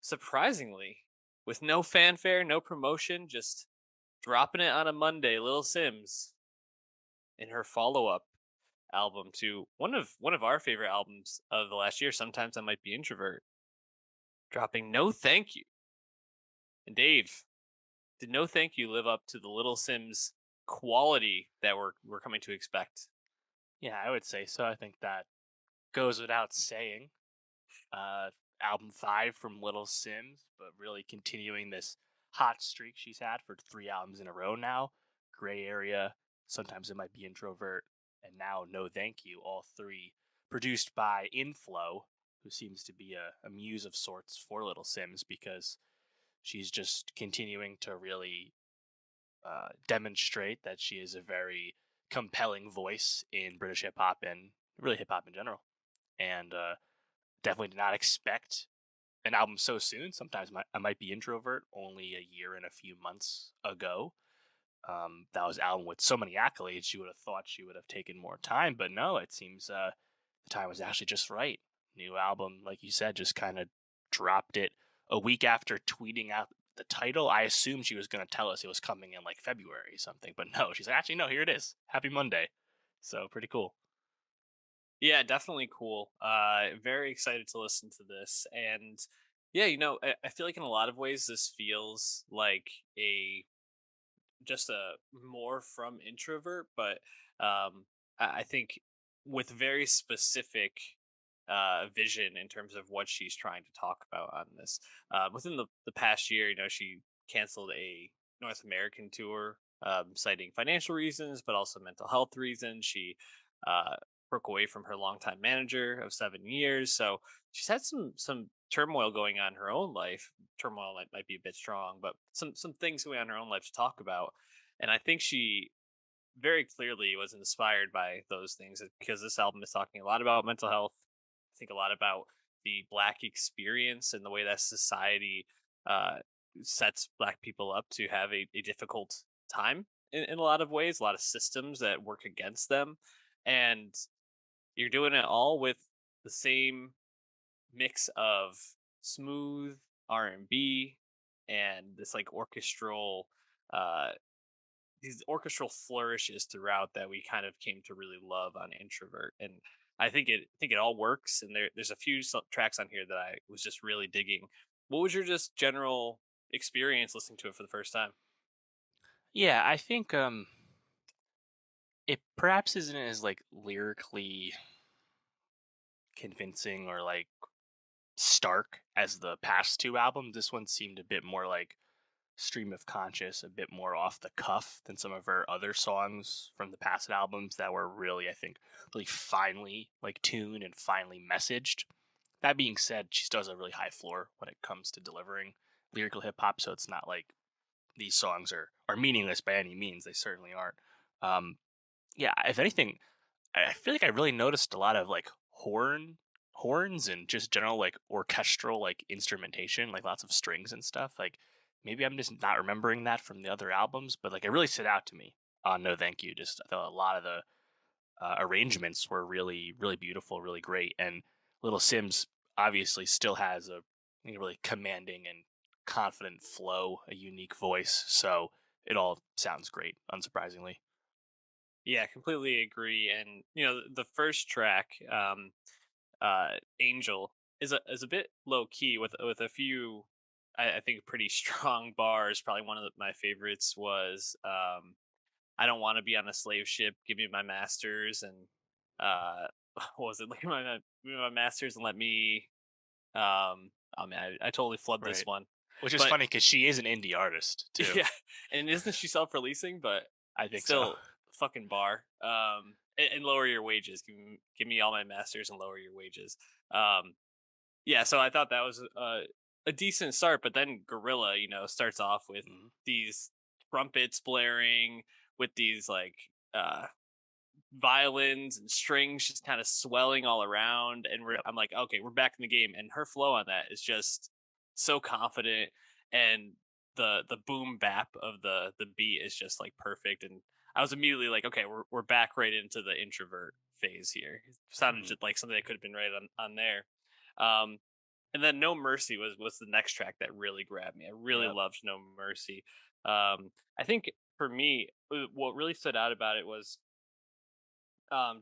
surprisingly, with no fanfare, no promotion, just dropping it on a Monday, Little Simz in her follow-up album to one of our favorite albums of the last year. Sometimes I might be introvert, dropping No Thank You. And Dave, did No Thank You live up to the Little Sims quality that we're coming to expect? Yeah, I would say so. I think that goes without saying. Uh, Album 5 from Little Sims, but really continuing this hot streak she's had for 3 albums in a row now. Gray Area, Sometimes It Might Be Introvert, and now No Thank You, all three produced by Inflow, who seems to be a muse of sorts for Little Sims because she's just continuing to really demonstrate that she is a very compelling voice in British hip hop and really hip hop in general. And definitely did not expect an album so soon. I might be introvert only a year and a few months ago. That was an album with so many accolades. You would have thought she would have taken more time, but no, it seems the time was actually just right. New album, like you said, just kind of dropped it a week after tweeting out the title. I assumed she was going to tell us it was coming in like February or something, but no, she's like, actually, no, here it is. Happy Monday. So pretty cool. Yeah, definitely cool. Very excited to listen to this. And yeah, I feel like in a lot of ways this feels like a just a more from introvert, but I think with very specific vision in terms of what she's trying to talk about on this. Within the past year, she canceled a North American tour, citing financial reasons, but also mental health reasons. She uh, broke away from her longtime manager of 7 years, so she's had some turmoil going on in her own life. Turmoil might be a bit strong, but some things going on in her own life to talk about. And I think she very clearly was inspired by those things because this album is talking a lot about mental health. I think a lot about the Black experience and the way that society uh, sets Black people up to have a difficult time in a lot of ways, a lot of systems that work against them. And you're doing it all with the same mix of smooth R&B and this like orchestral uh these orchestral flourishes throughout that we kind of came to really love on Introvert. And I think it all works, and there's a few tracks on here that I was just really digging. What was your just general experience listening to it for the first time? Yeah, I think it perhaps isn't as like lyrically convincing or like stark as the past two albums. This one seemed a bit more like stream of conscious, a bit more off the cuff than some of her other songs from the past albums that were really, I think, really finely like tuned and finely messaged. That being said, she still has a really high floor when it comes to delivering lyrical hip hop, so it's not like these songs are meaningless by any means. They certainly aren't. Um, yeah, if anything, I feel like I really noticed a lot of like horns and just general like orchestral like instrumentation, like lots of strings and stuff. Like maybe I'm just not remembering that from the other albums, but like it really stood out to me on No Thank You. Just I thought a lot of the arrangements were really beautiful, really great, and Little Sims obviously still has a really commanding and confident flow, a unique voice. So it all sounds great, unsurprisingly. Yeah, completely agree. And the first track, Angel, is a bit low key with a few, I think, pretty strong bars. Probably one of my favorites was I don't want to be on a slave ship. Give me my masters, and what was it? Give me my masters and let me. Oh man, I totally flubbed this Right. one, Which is but funny because she is an indie artist too. yeah, and isn't she self-releasing? But I think so. still, fucking bar. And lower your wages. Give me all my masters and lower your wages. Um, yeah, so I thought that was a decent start, but then Gorilla, starts off with Mhm. these trumpets blaring, with these like violins and strings just kind of swelling all around, and Yep. I'm like, okay, we're back in the game, and her flow on that is just so confident, and the boom bap of the beat is just like perfect, and I was immediately like, okay, we're back right into the introvert phase here. It sounded Mhm. just like something that could have been right on there. Um, and then No Mercy was the next track that really grabbed me. I really Yep. loved No Mercy. I think for me, what really stood out about it was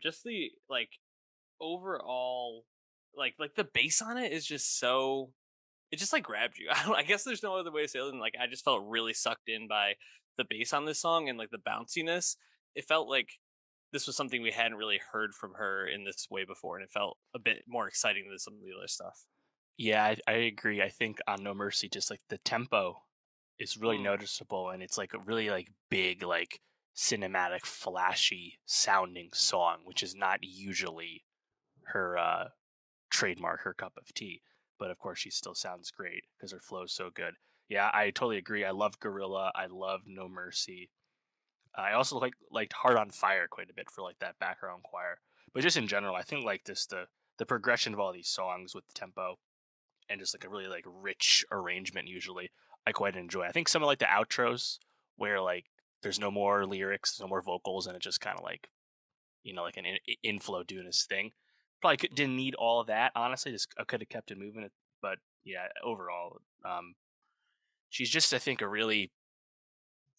just the like overall like the bass on it is just so it just like grabbed you. I guess there's no other way to say it than like I just felt really sucked in by the bass on this song and like the bounciness. It felt like this was something we hadn't really heard from her in this way before, and it felt a bit more exciting than some of the other stuff. Yeah, I agree. I think on No Mercy, just like the tempo is really Mm. noticeable, and it's like a really like big, like cinematic, flashy sounding song, which is not usually her trademark, her cup of tea. But of course, she still sounds great because her flow's so good. Yeah, I totally agree. I love Gorilla. I love No Mercy. I also liked Heart on Fire quite a bit for like that background choir. But just in general, I think like this the progression of all these songs with the tempo and just like a really like rich arrangement usually I quite enjoy. I think some of like the outros where like there's no more lyrics, no more vocals, and it just kind of like like an inflow doing his thing. Probably didn't need all of that honestly. Just I could have kept it moving. But yeah, overall, she's just I think a really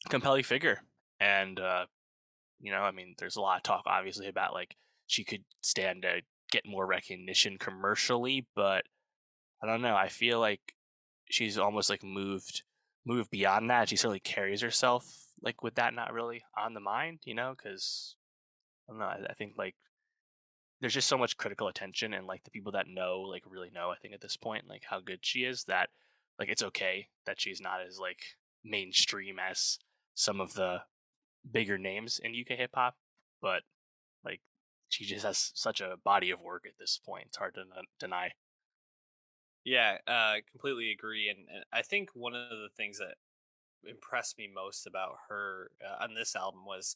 compelling figure, and I mean, there's a lot of talk obviously about like she could stand to get more recognition commercially, but I don't know. I feel like she's almost like moved beyond that. She certainly carries herself like with that not really on the mind, because I don't know. I think like there's just so much critical attention and like the people that know like really know. I think at this point like how good she is that like it's okay that she's not as like mainstream as some of the bigger names in UK hip hop, but like she just has such a body of work at this point. It's hard to deny. Yeah, completely agree. And I think one of the things that impressed me most about her on this album was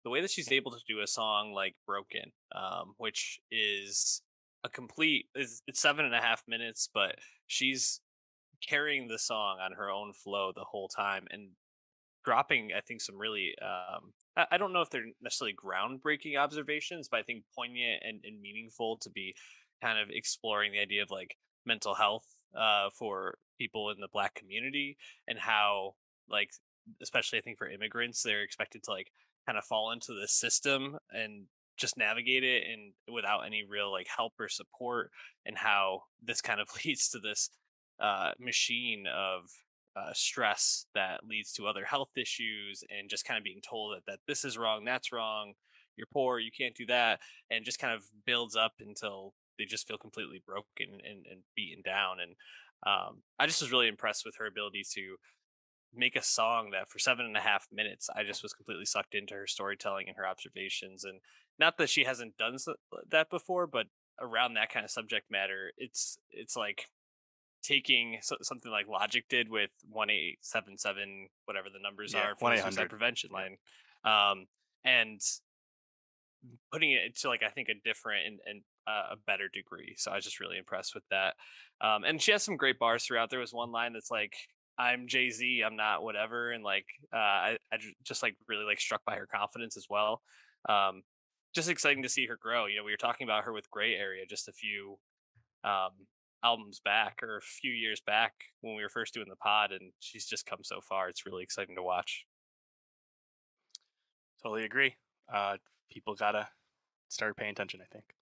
the way that she's able to do a song like Broken, which is a complete is it's 7.5 minutes, but she's carrying the song on her own flow the whole time and dropping, I think, some really I don't know if they're necessarily groundbreaking observations, but I think poignant and meaningful to be kind of exploring the idea of like mental health for people in the black community and how like especially I think for immigrants they're expected to like kind of fall into the system and just navigate it and without any real like help or support, and how this kind of leads to this machine of stress that leads to other health issues and just kind of being told that this is wrong, that's wrong, you're poor, you can't do that, and just kind of builds up until they just feel completely broken and beaten down. And I just was really impressed with her ability to make a song that for 7.5 minutes I just was completely sucked into her storytelling and her observations. And not that she hasn't done that before, but around that kind of subject matter it's like taking something like Logic did with 1877, whatever the numbers Yeah, are for one the eight suicide hundred. prevention Yeah, line, and putting it to like I think a different and a better degree. So I was just really impressed with that. And she has some great bars throughout. There was one line that's like, "I'm Jay Z, I'm not whatever," and like just like really like struck by her confidence as well. Um, just exciting to see her grow. We were talking about her with Gray Area just a few um, albums back or a few years back when we were first doing the pod, and she's just come so far. It's really exciting to watch. totally agree. People gotta start paying attention, I think.